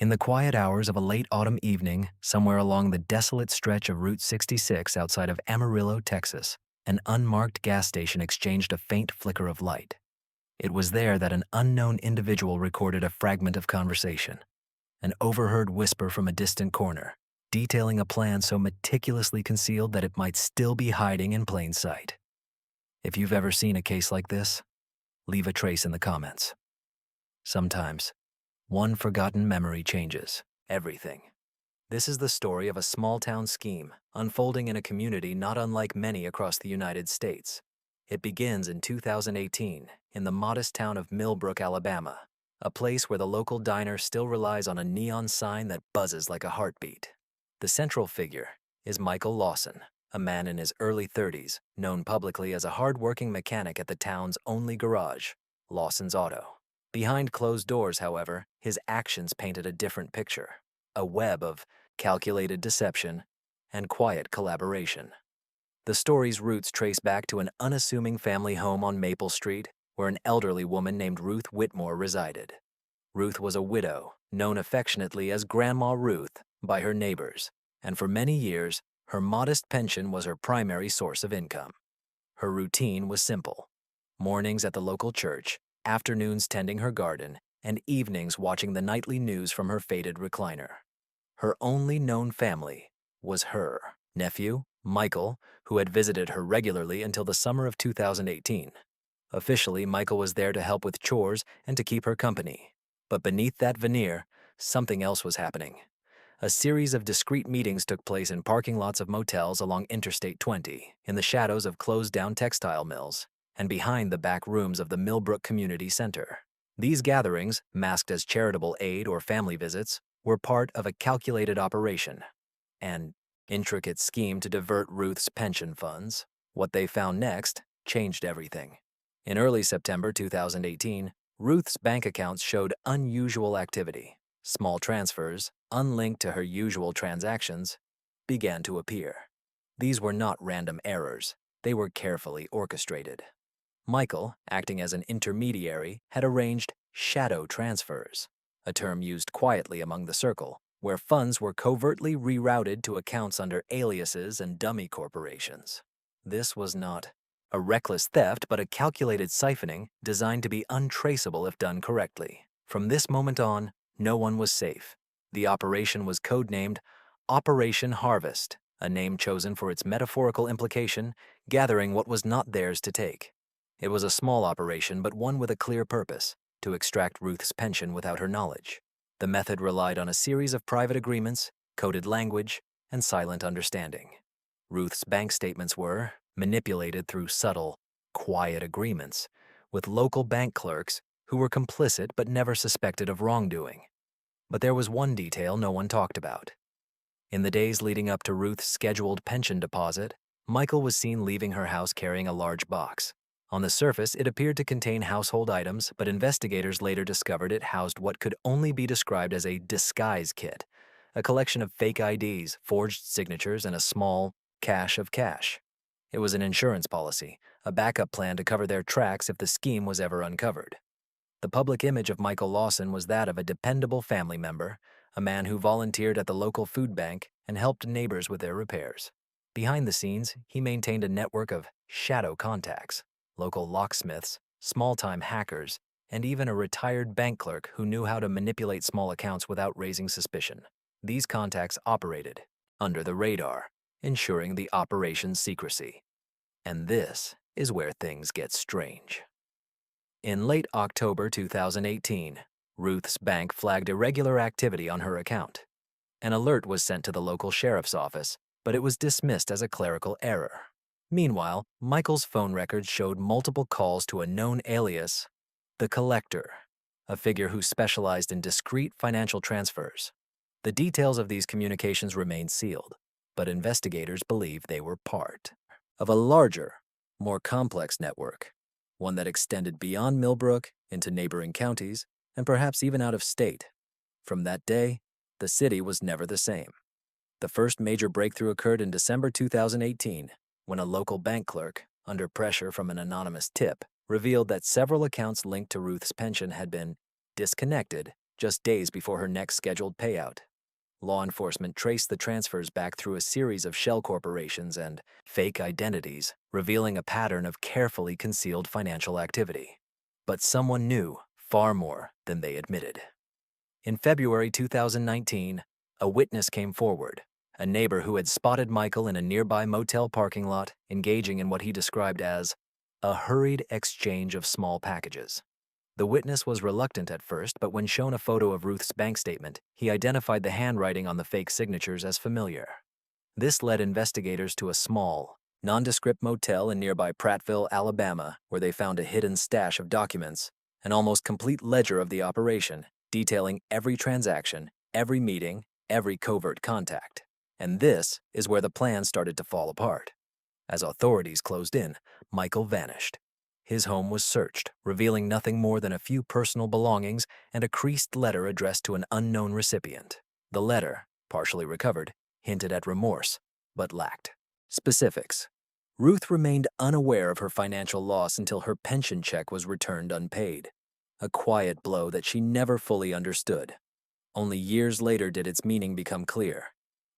In the quiet hours of a late autumn evening, somewhere along the desolate stretch of Route 66 outside of Amarillo, Texas, an unmarked gas station exchanged a faint flicker of light. It was there that an unknown individual recorded a fragment of conversation, an overheard whisper from a distant corner, detailing a plan so meticulously concealed that it might still be hiding in plain sight. If you've ever seen a case like this, leave a trace in the comments. Sometimes, one forgotten memory changes everything. This is the story of a small-town scheme unfolding in a community not unlike many across the United States. It begins in 2018 in the modest town of Millbrook, Alabama, a place where the local diner still relies on a neon sign that buzzes like a heartbeat. The central figure is Michael Lawson, a man in his early 30s, known publicly as a hard-working mechanic at the town's only garage, Lawson's Auto. Behind closed doors, however, his actions painted a different picture, a web of calculated deception and quiet collaboration. The story's roots trace back to an unassuming family home on Maple Street, where an elderly woman named Ruth Whitmore resided. Ruth was a widow, known affectionately as Grandma Ruth by her neighbors, and for many years, her modest pension was her primary source of income. Her routine was simple: mornings at the local church, afternoons tending her garden, and evenings watching the nightly news from her faded recliner. Her only known family was her nephew, Michael, who had visited her regularly until the summer of 2018. Officially, Michael was there to help with chores and to keep her company. But beneath that veneer, something else was happening. A series of discreet meetings took place in parking lots of motels along Interstate 20, in the shadows of closed-down textile mills, and behind the back rooms of the Millbrook Community Center. These gatherings, masked as charitable aid or family visits, were part of a calculated operation, an intricate scheme to divert Ruth's pension funds. What they found next changed everything. In early September 2018, Ruth's bank accounts showed unusual activity. Small transfers, unlinked to her usual transactions, began to appear. These were not random errors. They were carefully orchestrated. Michael, acting as an intermediary, had arranged shadow transfers, a term used quietly among the circle, where funds were covertly rerouted to accounts under aliases and dummy corporations. This was not a reckless theft, but a calculated siphoning designed to be untraceable if done correctly. From this moment on, no one was safe. The operation was codenamed Operation Harvest, a name chosen for its metaphorical implication, gathering what was not theirs to take. It was a small operation, but one with a clear purpose: to extract Ruth's pension without her knowledge. The method relied on a series of private agreements, coded language, and silent understanding. Ruth's bank statements were manipulated through subtle, quiet agreements with local bank clerks who were complicit but never suspected of wrongdoing. But there was one detail no one talked about. In the days leading up to Ruth's scheduled pension deposit, Michael was seen leaving her house carrying a large box. On the surface, it appeared to contain household items, but investigators later discovered it housed what could only be described as a disguise kit, a collection of fake IDs, forged signatures, and a small cache of cash. It was an insurance policy, a backup plan to cover their tracks if the scheme was ever uncovered. The public image of Michael Lawson was that of a dependable family member, a man who volunteered at the local food bank and helped neighbors with their repairs. Behind the scenes, he maintained a network of shadow contacts: local locksmiths, small-time hackers, and even a retired bank clerk who knew how to manipulate small accounts without raising suspicion. These contacts operated under the radar, ensuring the operation's secrecy. And this is where things get strange. In late October 2018, Ruth's bank flagged irregular activity on her account. An alert was sent to the local sheriff's office, but it was dismissed as a clerical error. Meanwhile, Michael's phone records showed multiple calls to a known alias, the Collector, a figure who specialized in discreet financial transfers. The details of these communications remained sealed, but investigators believe they were part of a larger, more complex network, one that extended beyond Millbrook into neighboring counties and perhaps even out of state. From that day, the city was never the same. The first major breakthrough occurred in December 2018, when a local bank clerk, under pressure from an anonymous tip, revealed that several accounts linked to Ruth's pension had been disconnected just days before her next scheduled payout. Law enforcement traced the transfers back through a series of shell corporations and fake identities, revealing a pattern of carefully concealed financial activity. But someone knew far more than they admitted. In February 2019, a witness came forward, a neighbor who had spotted Michael in a nearby motel parking lot engaging in what he described as a hurried exchange of small packages. The witness was reluctant at first, but when shown a photo of Ruth's bank statement, he identified the handwriting on the fake signatures as familiar. This led investigators to a small, nondescript motel in nearby Prattville, Alabama, where they found a hidden stash of documents, an almost complete ledger of the operation, detailing every transaction, every meeting, every covert contact. And this is where the plan started to fall apart. As authorities closed in, Michael vanished. His home was searched, revealing nothing more than a few personal belongings and a creased letter addressed to an unknown recipient. The letter, partially recovered, hinted at remorse, but lacked specifics. Ruth remained unaware of her financial loss until her pension check was returned unpaid, a quiet blow that she never fully understood. Only years later did its meaning become clear.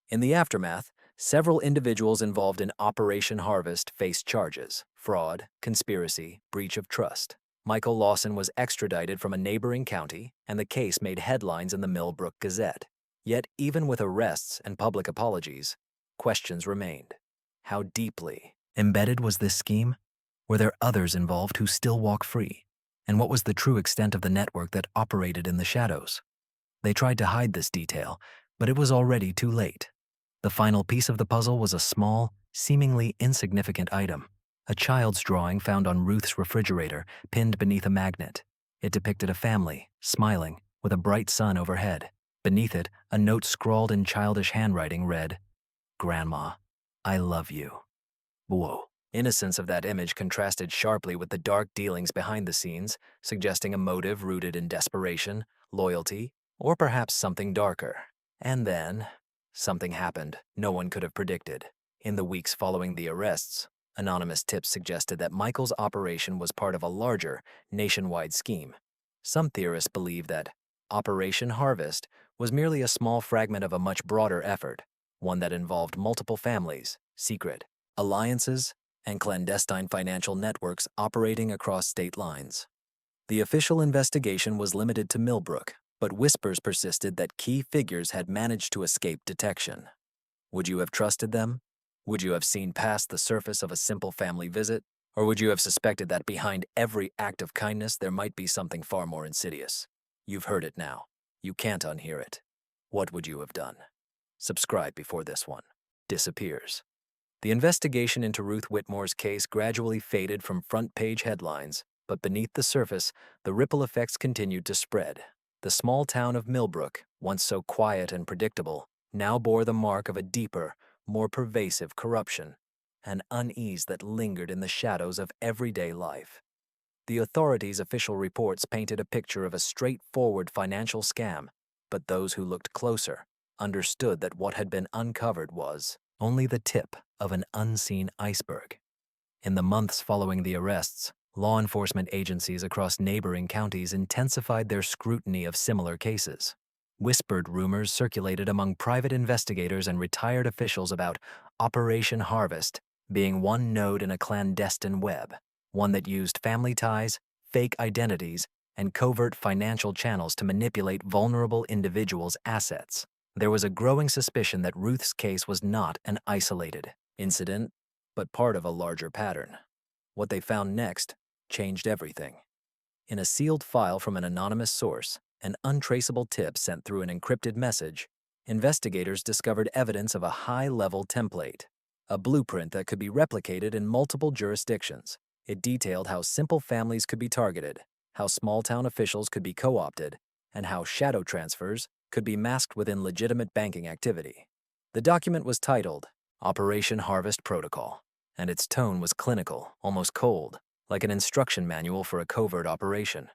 In the aftermath, several individuals involved in Operation Harvest faced charges: fraud, conspiracy, breach of trust. Michael Lawson was extradited from a neighboring county, and the case made headlines in the Millbrook Gazette. Yet, even with arrests and public apologies, questions remained. How deeply embedded was this scheme? Were there others involved who still walk free? And what was the true extent of the network that operated in the shadows? They tried to hide this detail, but it was already too late. The final piece of the puzzle was a small, seemingly insignificant item, a child's drawing found on Ruth's refrigerator, pinned beneath a magnet. It depicted a family, smiling, with a bright sun overhead. Beneath it, a note scrawled in childish handwriting read, "Grandma, I love you." Whoa. Innocence of that image contrasted sharply with the dark dealings behind the scenes, suggesting a motive rooted in desperation, loyalty, or perhaps something darker. And then, something happened no one could have predicted. In the weeks following the arrests, anonymous tips suggested that Michael's operation was part of a larger, nationwide scheme. Some theorists believe that Operation Harvest was merely a small fragment of a much broader effort, one that involved multiple families, secret alliances, and clandestine financial networks operating across state lines. The official investigation was limited to Millbrook, but whispers persisted that key figures had managed to escape detection. Would you have trusted them? Would you have seen past the surface of a simple family visit? Or would you have suspected that behind every act of kindness there might be something far more insidious? You've heard it now. You can't unhear it. What would you have done? Subscribe before this one disappears. The investigation into Ruth Whitmore's case gradually faded from front-page headlines, but beneath the surface, the ripple effects continued to spread. The small town of Millbrook, once so quiet and predictable, now bore the mark of a deeper, more pervasive corruption, an unease that lingered in the shadows of everyday life. The authorities' official reports painted a picture of a straightforward financial scam, but those who looked closer understood that what had been uncovered was only the tip of an unseen iceberg. In the months following the arrests, law enforcement agencies across neighboring counties intensified their scrutiny of similar cases. Whispered rumors circulated among private investigators and retired officials about Operation Harvest being one node in a clandestine web, one that used family ties, fake identities, and covert financial channels to manipulate vulnerable individuals' assets. There was a growing suspicion that Ruth's case was not an isolated incident, but part of a larger pattern. What they found next changed everything. In a sealed file from an anonymous source, an untraceable tip sent through an encrypted message, investigators discovered evidence of a high-level template, a blueprint that could be replicated in multiple jurisdictions. It detailed how simple families could be targeted, how small-town officials could be co-opted, and how shadow transfers could be masked within legitimate banking activity. The document was titled Operation Harvest Protocol, and its tone was clinical, almost cold, like an instruction manual for a covert operation.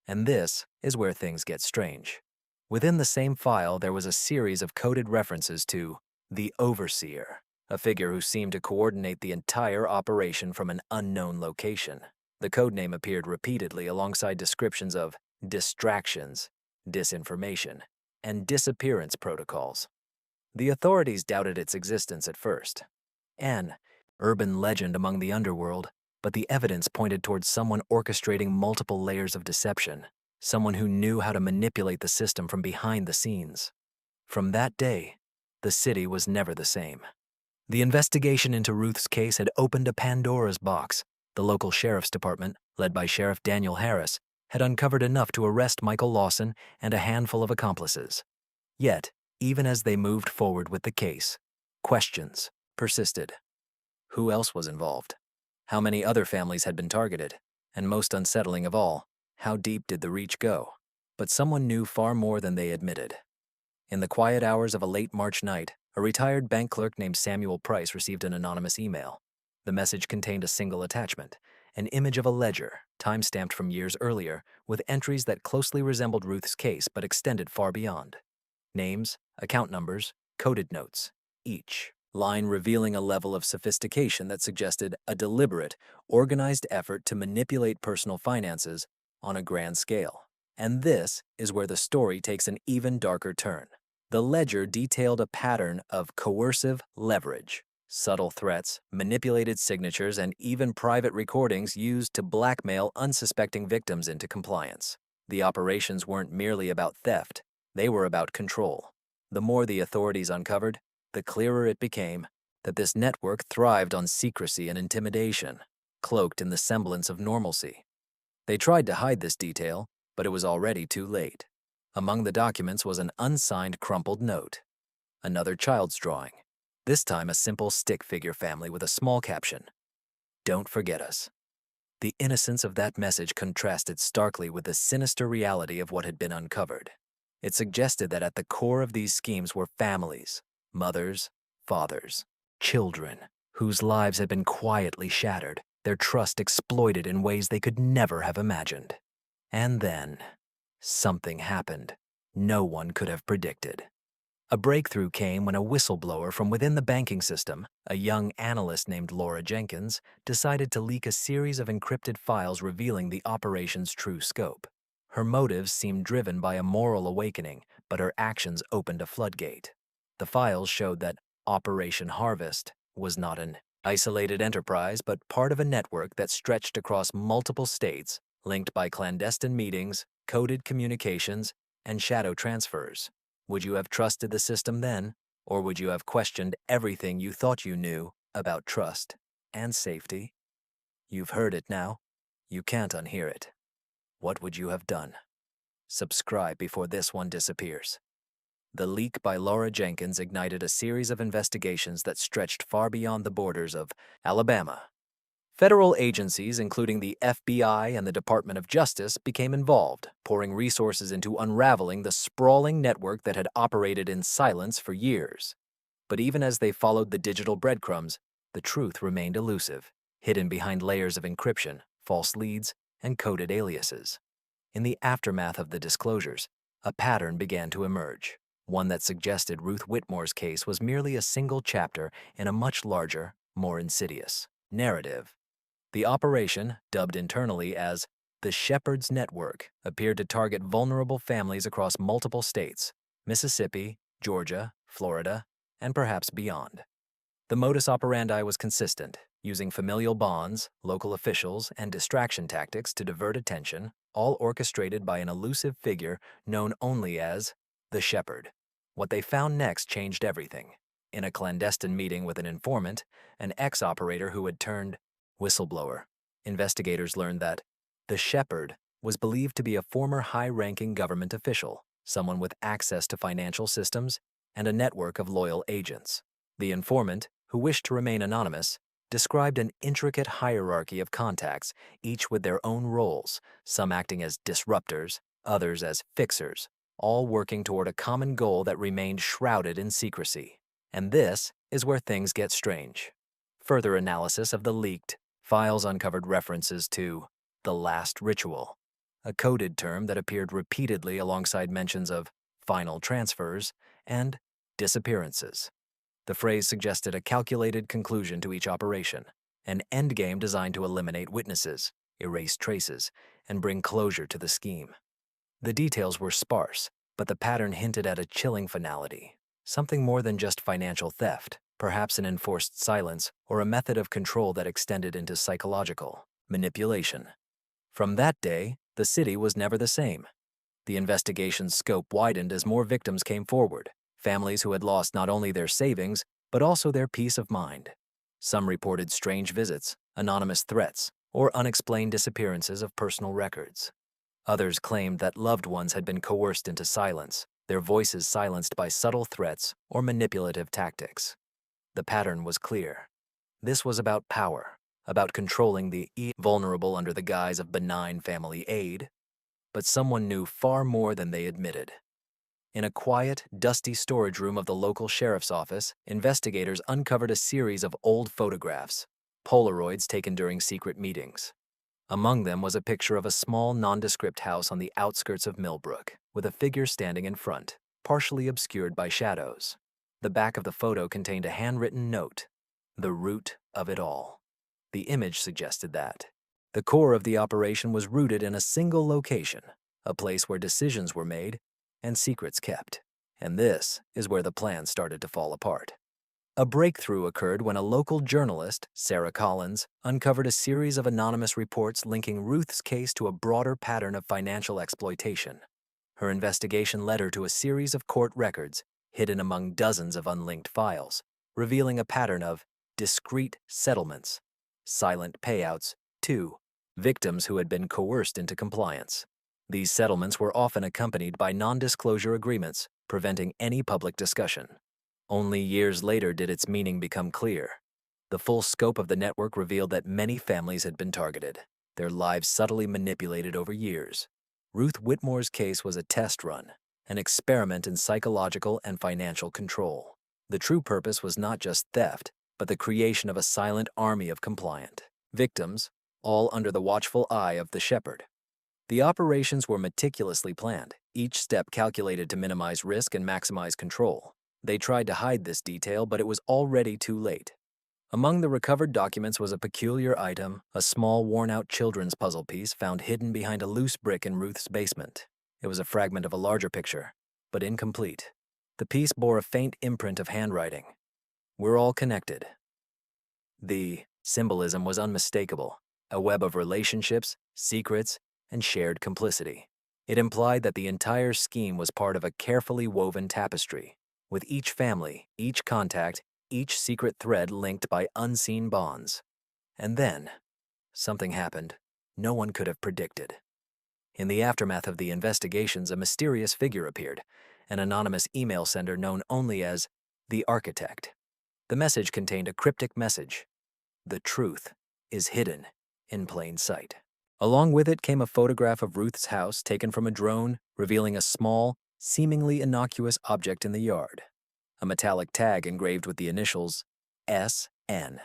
And this is where things get strange. Within the same file, there was a series of coded references to the Overseer, a figure who seemed to coordinate the entire operation from an unknown location. The codename appeared repeatedly alongside descriptions of distractions, disinformation, and disappearance protocols. The authorities doubted its existence at first. An urban legend among the underworld, but the evidence pointed towards someone orchestrating multiple layers of deception, someone who knew how to manipulate the system from behind the scenes. From that day, the city was never the same. The investigation into Ruth's case had opened a Pandora's box. The local sheriff's department, led by Sheriff Daniel Harris, had uncovered enough to arrest Michael Lawson and a handful of accomplices. Yet, even as they moved forward with the case, questions persisted. Who else was involved? How many other families had been targeted? And most unsettling of all, how deep did the reach go? But someone knew far more than they admitted. In the quiet hours of a late March night, a retired bank clerk named Samuel Price received an anonymous email. The message contained a single attachment, an image of a ledger, time-stamped from years earlier, with entries that closely resembled Ruth's case but extended far beyond. Names, account numbers, coded notes, each line revealing a level of sophistication that suggested a deliberate, organized effort to manipulate personal finances on a grand scale. And this is where the story takes an even darker turn. The ledger detailed a pattern of coercive leverage, subtle threats, manipulated signatures, and even private recordings used to blackmail unsuspecting victims into compliance. The operations weren't merely about theft, they were about control. The more the authorities uncovered, the clearer it became that this network thrived on secrecy and intimidation, cloaked in the semblance of normalcy. They tried to hide this detail, but it was already too late. Among the documents was an unsigned crumpled note. Another child's drawing, this time a simple stick figure family with a small caption, "Don't forget us." The innocence of that message contrasted starkly with the sinister reality of what had been uncovered. It suggested that at the core of these schemes were families, mothers, fathers, children, whose lives had been quietly shattered, their trust exploited in ways they could never have imagined. And then, something happened no one could have predicted. A breakthrough came when a whistleblower from within the banking system, a young analyst named Laura Jenkins, decided to leak a series of encrypted files revealing the operation's true scope. Her motives seemed driven by a moral awakening, but her actions opened a floodgate. The files showed that Operation Harvest was not an isolated enterprise, but part of a network that stretched across multiple states, linked by clandestine meetings, coded communications, and shadow transfers. Would you have trusted the system then, or would you have questioned everything you thought you knew about trust and safety? You've heard it now. You can't unhear it. What would you have done? Subscribe before this one disappears. The leak by Laura Jenkins ignited a series of investigations that stretched far beyond the borders of Alabama. Federal agencies, including the FBI and the Department of Justice, became involved, pouring resources into unraveling the sprawling network that had operated in silence for years. But even as they followed the digital breadcrumbs, the truth remained elusive, hidden behind layers of encryption, false leads, and coded aliases. In the aftermath of the disclosures, a pattern began to emerge, one that suggested Ruth Whitmore's case was merely a single chapter in a much larger, more insidious narrative. The operation, dubbed internally as the Shepherd's Network, appeared to target vulnerable families across multiple states, Mississippi, Georgia, Florida, and perhaps beyond. The modus operandi was consistent, using familial bonds, local officials, and distraction tactics to divert attention, all orchestrated by an elusive figure known only as the Shepherd. What they found next changed everything. In a clandestine meeting with an informant, an ex-operator who had turned whistleblower, investigators learned that the Shepherd was believed to be a former high-ranking government official, someone with access to financial systems and a network of loyal agents. The informant, who wished to remain anonymous, described an intricate hierarchy of contacts, each with their own roles, some acting as disruptors, others as fixers, all working toward a common goal that remained shrouded in secrecy. And this is where things get strange. Further analysis of the leaked files uncovered references to the last ritual, a coded term that appeared repeatedly alongside mentions of final transfers and disappearances. The phrase suggested a calculated conclusion to each operation, an endgame designed to eliminate witnesses, erase traces, and bring closure to the scheme. The details were sparse, but the pattern hinted at a chilling finality. Something more than just financial theft, perhaps an enforced silence or a method of control that extended into psychological manipulation. From that day, the city was never the same. The investigation's scope widened as more victims came forward, families who had lost not only their savings, but also their peace of mind. Some reported strange visits, anonymous threats, or unexplained disappearances of personal records. Others claimed that loved ones had been coerced into silence, their voices silenced by subtle threats or manipulative tactics. The pattern was clear. This was about power, about controlling the vulnerable under the guise of benign family aid. But someone knew far more than they admitted. In a quiet, dusty storage room of the local sheriff's office, investigators uncovered a series of old photographs, Polaroids taken during secret meetings. Among them was a picture of a small, nondescript house on the outskirts of Millbrook, with a figure standing in front, partially obscured by shadows. The back of the photo contained a handwritten note, "The root of it all." The image suggested that the core of the operation was rooted in a single location, a place where decisions were made and secrets kept. And this is where the plan started to fall apart. A breakthrough occurred when a local journalist, Sarah Collins, uncovered a series of anonymous reports linking Ruth's case to a broader pattern of financial exploitation. Her investigation led her to a series of court records hidden among dozens of unlinked files, revealing a pattern of discreet settlements, silent payouts to victims who had been coerced into compliance. These settlements were often accompanied by non-disclosure agreements, preventing any public discussion. Only years later did its meaning become clear. The full scope of the network revealed that many families had been targeted, their lives subtly manipulated over years. Ruth Whitmore's case was a test run, an experiment in psychological and financial control. The true purpose was not just theft, but the creation of a silent army of compliant victims, all under the watchful eye of the shepherd. The operations were meticulously planned, each step calculated to minimize risk and maximize control. They tried to hide this detail, but it was already too late. Among the recovered documents was a peculiar item, a small, worn-out children's puzzle piece found hidden behind a loose brick in Ruth's basement. It was a fragment of a larger picture, but incomplete. The piece bore a faint imprint of handwriting. "We're all connected." The symbolism was unmistakable, a web of relationships, secrets, and shared complicity. It implied that the entire scheme was part of a carefully woven tapestry, with each family, each contact, each secret thread linked by unseen bonds. And then, something happened no one could have predicted. In the aftermath of the investigations, a mysterious figure appeared, an anonymous email sender known only as the Architect. The message contained a cryptic message: "The truth is hidden in plain sight." Along with it came a photograph of Ruth's house taken from a drone, revealing a small, seemingly innocuous object in the yard, a metallic tag engraved with the initials SN.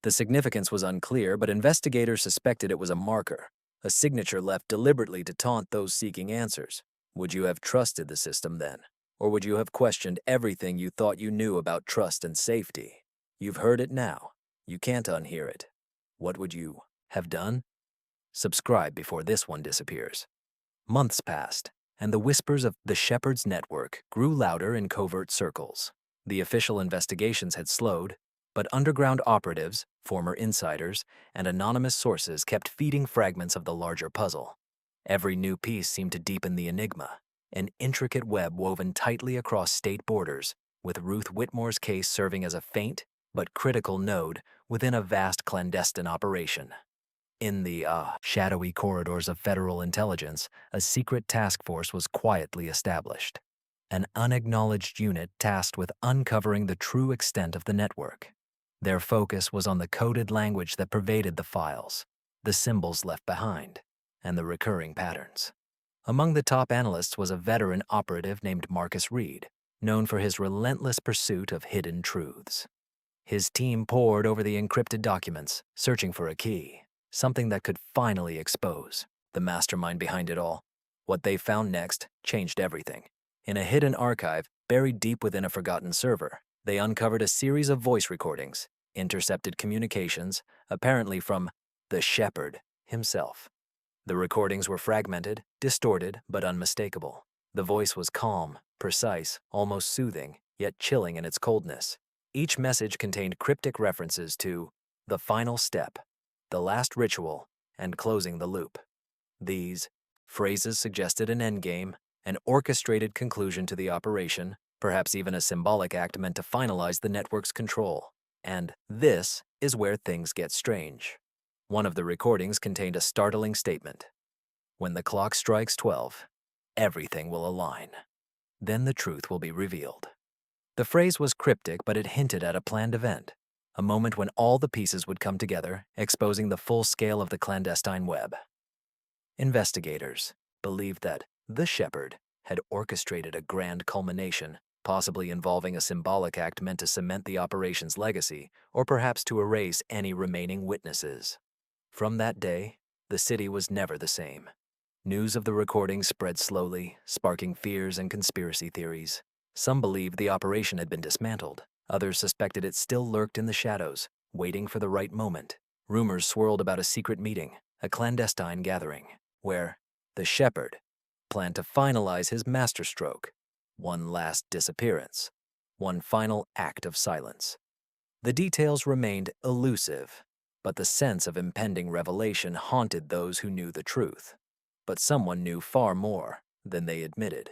The significance was unclear, but investigators suspected it was a marker, a signature left deliberately to taunt those seeking answers. Would you have trusted the system then? Or would you have questioned everything you thought you knew about trust and safety? You've heard it now. You can't unhear it. What would you have done? Subscribe before this one disappears. Months passed, and the whispers of the Shepherd's Network grew louder in covert circles. The official investigations had slowed, but underground operatives, former insiders, and anonymous sources kept feeding fragments of the larger puzzle. Every new piece seemed to deepen the enigma, an intricate web woven tightly across state borders, with Ruth Whitmore's case serving as a faint but critical node within a vast clandestine operation. In the shadowy corridors of federal intelligence, a secret task force was quietly established, an unacknowledged unit tasked with uncovering the true extent of the network. Their focus was on the coded language that pervaded the files, the symbols left behind, and the recurring patterns. Among the top analysts was a veteran operative named Marcus Reed, known for his relentless pursuit of hidden truths. His team pored over the encrypted documents, searching for a key, something that could finally expose the mastermind behind it all. What they found next changed everything. In a hidden archive buried deep within a forgotten server, they uncovered a series of voice recordings, intercepted communications, apparently from the Shepherd himself. The recordings were fragmented, distorted, but unmistakable. The voice was calm, precise, almost soothing, yet chilling in its coldness. Each message contained cryptic references to the final step, the last ritual, and closing the loop. These phrases suggested an endgame, an orchestrated conclusion to the operation, perhaps even a symbolic act meant to finalize the network's control. And this is where things get strange. One of the recordings contained a startling statement. When the clock strikes 12, everything will align. Then the truth will be revealed. The phrase was cryptic, but it hinted at a planned event, a moment when all the pieces would come together, exposing the full scale of the clandestine web. Investigators believed that the Shepherd had orchestrated a grand culmination, possibly involving a symbolic act meant to cement the operation's legacy, or perhaps to erase any remaining witnesses. From that day, the city was never the same. News of the recording spread slowly, sparking fears and conspiracy theories. Some believed the operation had been dismantled. Others suspected it still lurked in the shadows, waiting for the right moment. Rumors swirled about a secret meeting, a clandestine gathering, where the Shepherd planned to finalize his masterstroke. One last disappearance. One final act of silence. The details remained elusive, but the sense of impending revelation haunted those who knew the truth. But someone knew far more than they admitted.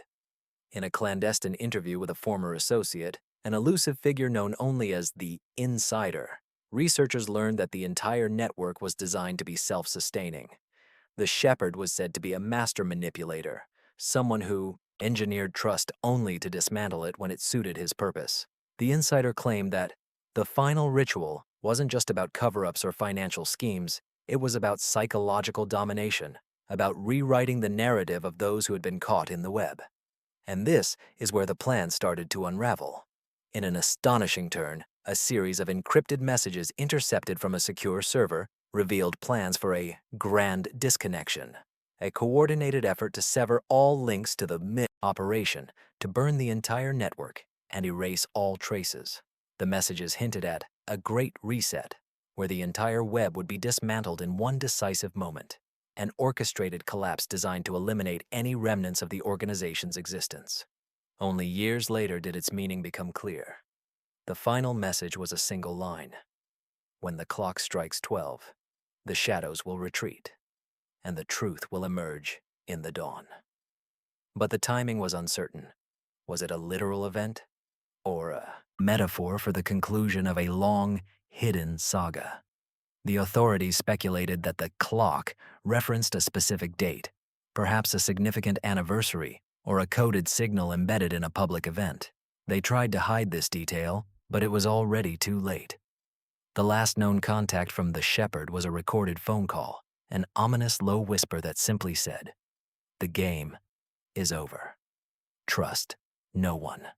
In a clandestine interview with a former associate, an elusive figure known only as the Insider, researchers learned that the entire network was designed to be self-sustaining. The Shepherd was said to be a master manipulator, someone who engineered trust only to dismantle it when it suited his purpose. The Insider claimed that the final ritual wasn't just about cover-ups or financial schemes, it was about psychological domination, about rewriting the narrative of those who had been caught in the web. And this is where the plan started to unravel. In an astonishing turn, a series of encrypted messages intercepted from a secure server revealed plans for a grand disconnection, a coordinated effort to sever all links to the operation, to burn the entire network and erase all traces. The messages hinted at a great reset, where the entire web would be dismantled in one decisive moment, an orchestrated collapse designed to eliminate any remnants of the organization's existence. Only years later did its meaning become clear. The final message was a single line. When the clock strikes 12, the shadows will retreat, and the truth will emerge in the dawn. But the timing was uncertain. Was it a literal event, or a metaphor for the conclusion of a long, hidden saga? The authorities speculated that the clock referenced a specific date, perhaps a significant anniversary or a coded signal embedded in a public event. They tried to hide this detail, but it was already too late. The last known contact from the Shepherd was a recorded phone call, an ominous low whisper that simply said, "The game is over. Trust no one."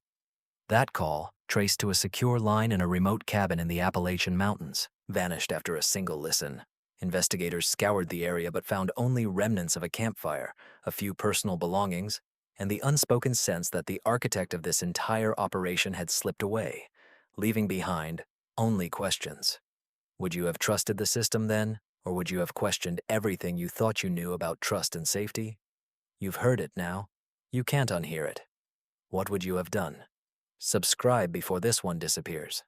That call, traced to a secure line in a remote cabin in the Appalachian Mountains, vanished after a single listen. Investigators scoured the area but found only remnants of a campfire, a few personal belongings, and the unspoken sense that the architect of this entire operation had slipped away, leaving behind only questions. Would you have trusted the system then, or would you have questioned everything you thought you knew about trust and safety? You've heard it now. You can't unhear it. What would you have done? Subscribe before this one disappears.